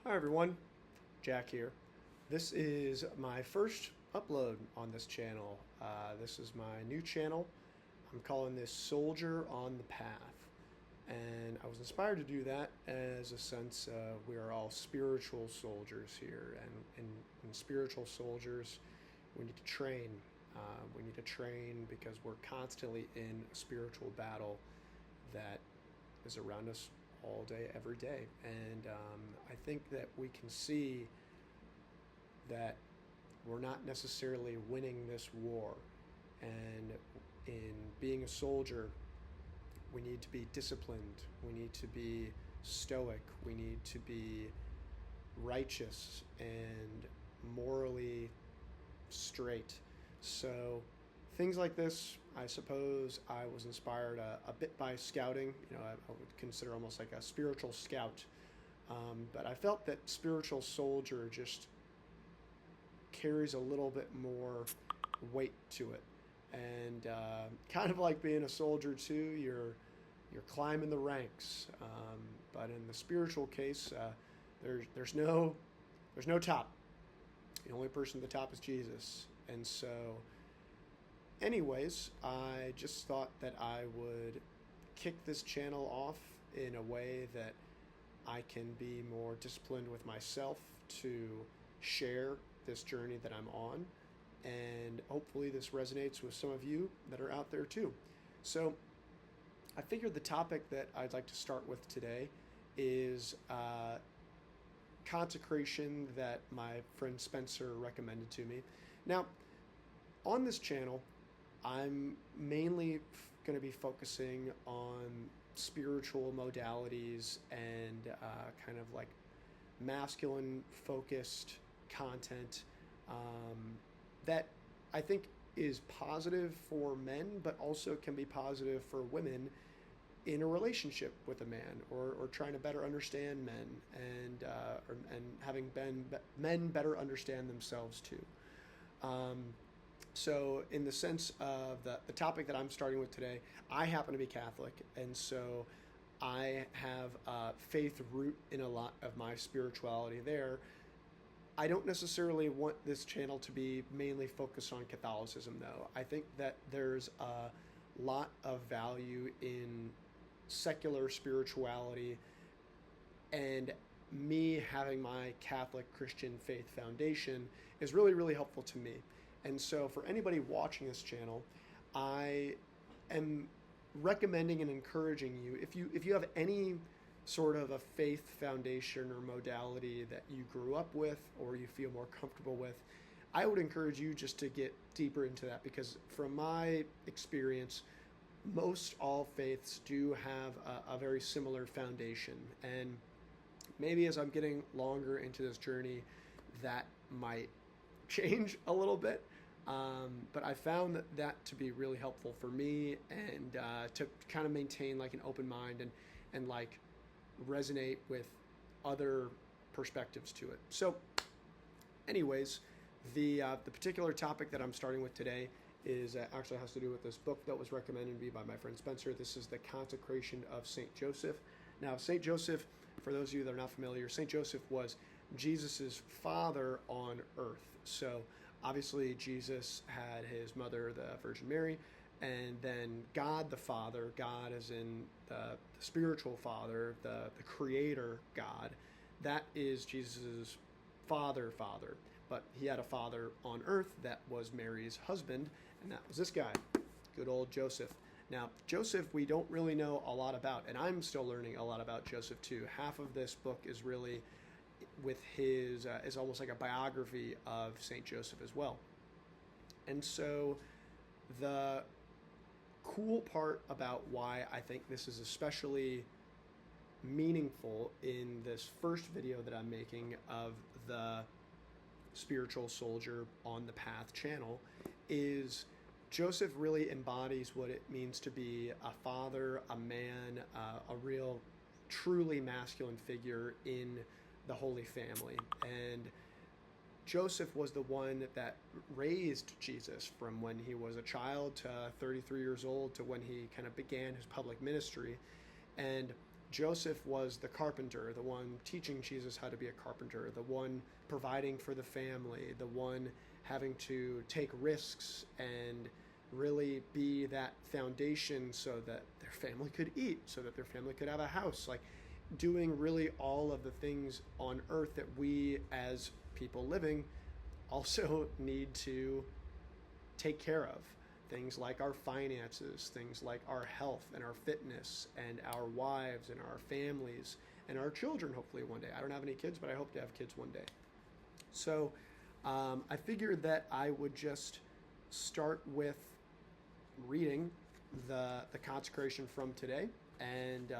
Hi everyone, Jack here. This is my first upload on this channel. This is my new channel. I'm calling this Soldier on the Path. And I was inspired to do that as a sense we are all spiritual soldiers here. And in spiritual soldiers, we need to train. We need to train because we're constantly in a spiritual battle that is around us all day, every day. And I think that we can see that we're not necessarily winning this war. And in being a soldier, we need to be disciplined. We need to be stoic. We need to be righteous and morally straight. So things like this, I suppose I was inspired a bit by scouting. I would consider almost like a spiritual scout. But I felt that spiritual soldier just carries a little bit more weight to it. And kind of like being a soldier too, you're climbing the ranks. But in the spiritual case, there's no top. The only person at the top is Jesus. And so, anyways, I just thought that I would kick this channel off in a way that I can be more disciplined with myself to share this journey that I'm on. And hopefully this resonates with some of you that are out there too. So I figured the topic that I'd like to start with today is consecration that my friend Spencer recommended to me. Now, on this channel, I'm mainly going to be focusing on spiritual modalities and kind of like masculine focused content that I think is positive for men, but also can be positive for women in a relationship with a man, or trying to better understand men, and having men better understand themselves too. So in the sense of the topic that I'm starting with today, I happen to be Catholic, and so I have faith root in a lot of my spirituality there. I don't necessarily want this channel to be mainly focused on Catholicism, though. I think that there's a lot of value in secular spirituality, and me having my Catholic Christian faith foundation is really, really helpful to me. And so for anybody watching this channel, I am recommending and encouraging you, if you have any sort of a faith foundation or modality that you grew up with or you feel more comfortable with, I would encourage you just to get deeper into that, because from my experience, most all faiths do have a very similar foundation. And maybe as I'm getting longer into this journey, that might change a little bit. But I found that to be really helpful for me, and to kind of maintain like an open mind and like resonate with other perspectives to it. So anyways, the particular topic that I'm starting with today is actually has to do with this book that was recommended to me by my friend Spencer. This is The Consecration of St. Joseph. Now, St. Joseph, for those of you that are not familiar, St. Joseph was Jesus's father on earth. So obviously Jesus had his mother, the Virgin Mary, and then God the Father, God as in the spiritual father, the creator God, that is Jesus's father. But he had a father on earth that was Mary's husband, and that was this guy, good old Joseph. Now, Joseph, we don't really know a lot about, and I'm still learning a lot about Joseph too. Half of this book is really with his, is almost like a biography of St. Joseph as well. And so the cool part about why I think this is especially meaningful in this first video that I'm making of the Spiritual Soldier on the Path channel is Joseph really embodies what it means to be a father, a man, a real, truly masculine figure in the Holy Family. And Joseph was the one that raised Jesus from when he was a child to 33 years old to when he kind of began his public ministry. And Joseph was the carpenter, the one teaching Jesus how to be a carpenter, the one providing for the family, the one having to take risks and really be that foundation so that their family could eat, so that their family could have a house. Like doing really all of the things on earth that we as people living also need to take care of. Things like our finances, things like our health and our fitness and our wives and our families and our children, hopefully one day. I don't have any kids, but I hope to have kids one day. So I figured that I would just start with reading the consecration from today. And,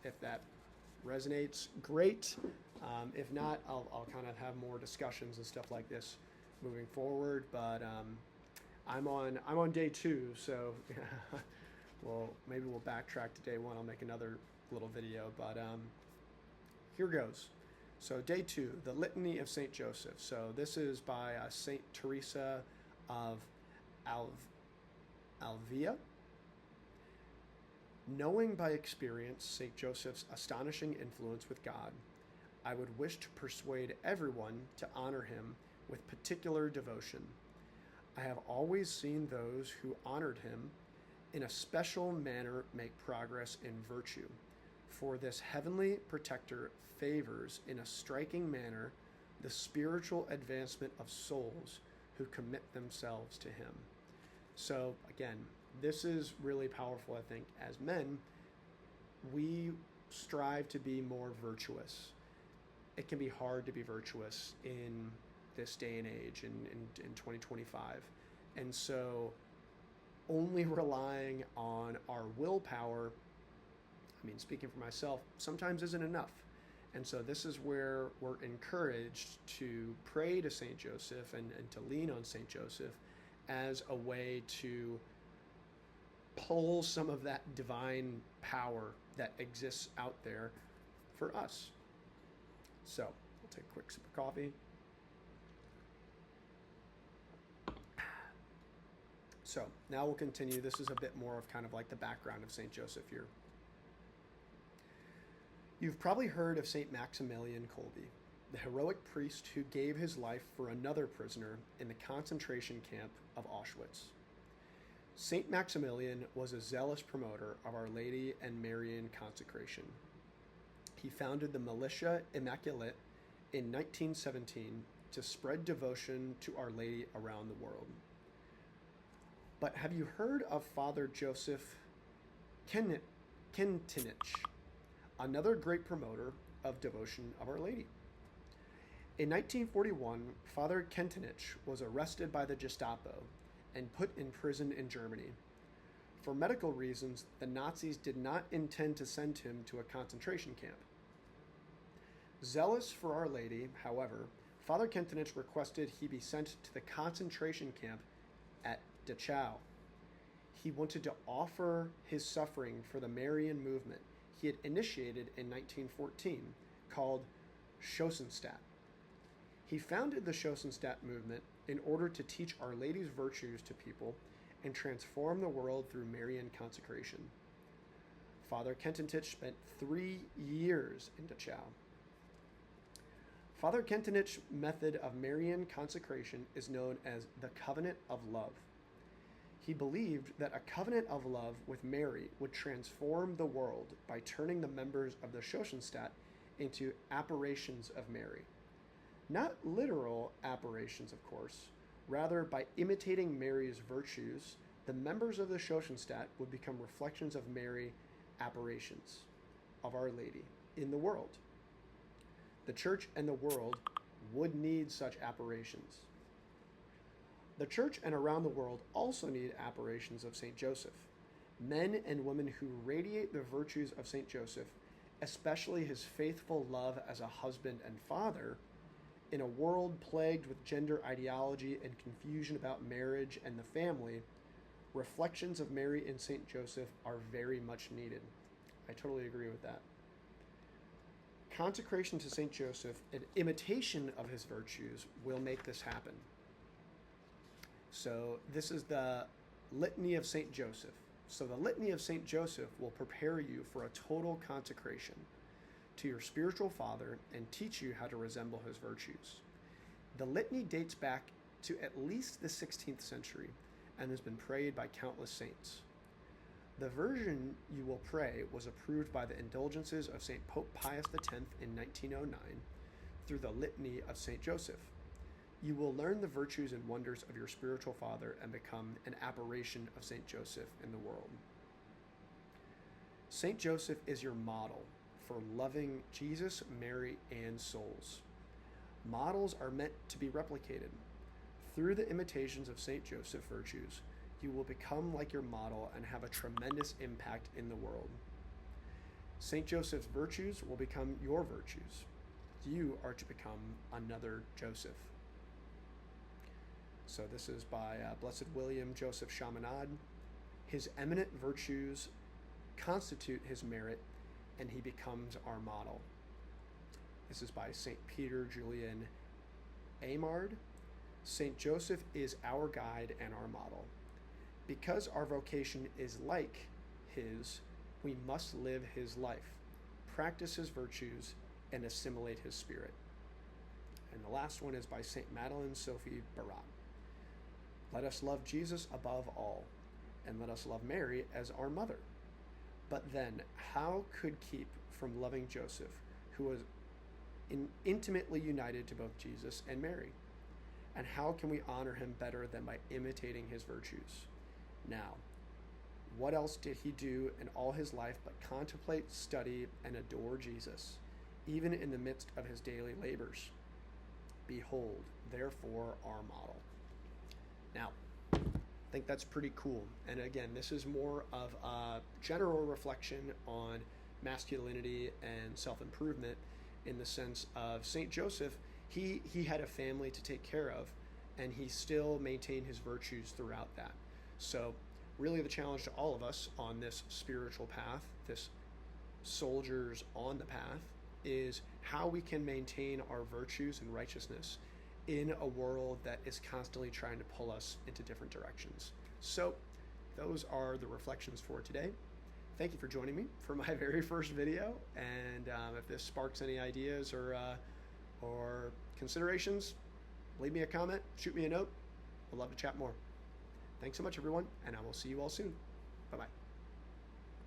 if that resonates, great. If not, I'll kind of have more discussions and stuff like this moving forward. But I'm on day 2, so well, maybe we'll backtrack to day 1. I'll make another little video, but here goes. So day 2, the Litany of Saint Joseph. So this is by Saint Teresa of Avila. Knowing by experience Saint Joseph's astonishing influence with God, I would wish to persuade everyone to honor him with particular devotion. I have always seen those who honored him in a special manner make progress in virtue, for this heavenly protector favors in a striking manner the spiritual advancement of souls who commit themselves to him. So again, this is really powerful. I think as men, we strive to be more virtuous. It can be hard to be virtuous in this day and age in 2025. And so only relying on our willpower, I mean, speaking for myself, sometimes isn't enough. And so this is where we're encouraged to pray to St. Joseph and to lean on St. Joseph as a way to pull some of that divine power that exists out there for us. So we'll take a quick sip of coffee. So now we'll continue. This is a bit more of kind of like the background of St. Joseph here. You've probably heard of St. Maximilian Kolbe, the heroic priest who gave his life for another prisoner in the concentration camp of Auschwitz. St. Maximilian was a zealous promoter of Our Lady and Marian consecration. He founded the Militia Immaculate in 1917 to spread devotion to Our Lady around the world. But have you heard of Father Joseph Kentenich, another great promoter of devotion of Our Lady? In 1941, Father Kentenich was arrested by the Gestapo and put in prison in Germany. For medical reasons, the Nazis did not intend to send him to a concentration camp. Zealous for Our Lady, however, Father Kentenich requested he be sent to the concentration camp at Dachau. He wanted to offer his suffering for the Marian movement he had initiated in 1914, called Schoenstatt. He founded the Schoenstatt movement in order to teach Our Lady's virtues to people and transform the world through Marian consecration. Father Kentenich spent 3 years in Dachau. Father Kentenich's method of Marian consecration is known as the Covenant of Love. He believed that a covenant of love with Mary would transform the world by turning the members of the Schoenstatt into apparitions of Mary. Not literal apparitions, of course. Rather, by imitating Mary's virtues, the members of the Schoenstatt would become reflections of Mary, apparitions of Our Lady in the world. The Church and the world would need such apparitions. The Church and around the world also need apparitions of St. Joseph, men and women who radiate the virtues of St. Joseph, especially his faithful love as a husband and father, in a world plagued with gender ideology and confusion about marriage and the family. Reflections of Mary and St. Joseph are very much needed. I totally agree with that. Consecration to St. Joseph, an imitation of his virtues, will make this happen. So this is the Litany of St. Joseph. So the Litany of St. Joseph will prepare you for a total consecration to your spiritual father and teach you how to resemble his virtues. The litany dates back to at least the 16th century and has been prayed by countless saints. The version you will pray was approved by the indulgences of St. Pope Pius X in 1909 through the Litany of St. Joseph. You will learn the virtues and wonders of your spiritual father and become an apparition of St. Joseph in the world. St. Joseph is your model for loving Jesus, Mary, and souls. Models are meant to be replicated. Through the imitations of St. Joseph virtues, you will become like your model and have a tremendous impact in the world. St. Joseph's virtues will become your virtues. You are to become another Joseph. So this is by Blessed William Joseph Chaminade. His eminent virtues constitute his merit, and he becomes our model. This is by St. Peter Julian Aymard. St. Joseph is our guide and our model. Because our vocation is like his, we must live his life, practice his virtues, and assimilate his spirit. And the last one is by St. Madeleine Sophie Barat. Let us love Jesus above all, and let us love Mary as our mother. But then, how could keep from loving Joseph, who was intimately united to both Jesus and Mary? And how can we honor him better than by imitating his virtues? Now, what else did he do in all his life but contemplate, study, and adore Jesus, even in the midst of his daily labors? Behold, therefore, our model. Now, I think that's pretty cool. And again, this is more of a general reflection on masculinity and self-improvement in the sense of St. Joseph. He had a family to take care of, and he still maintained his virtues throughout that. So really the challenge to all of us on this spiritual path, this soldiers on the path, is how we can maintain our virtues and righteousness in a world that is constantly trying to pull us into different directions. So those are the reflections for today. Thank you for joining me for my very first video. And if this sparks any ideas or considerations, leave me a comment, shoot me a note. I'd love to chat more. Thanks so much, everyone, and I will see you all soon. Bye-bye.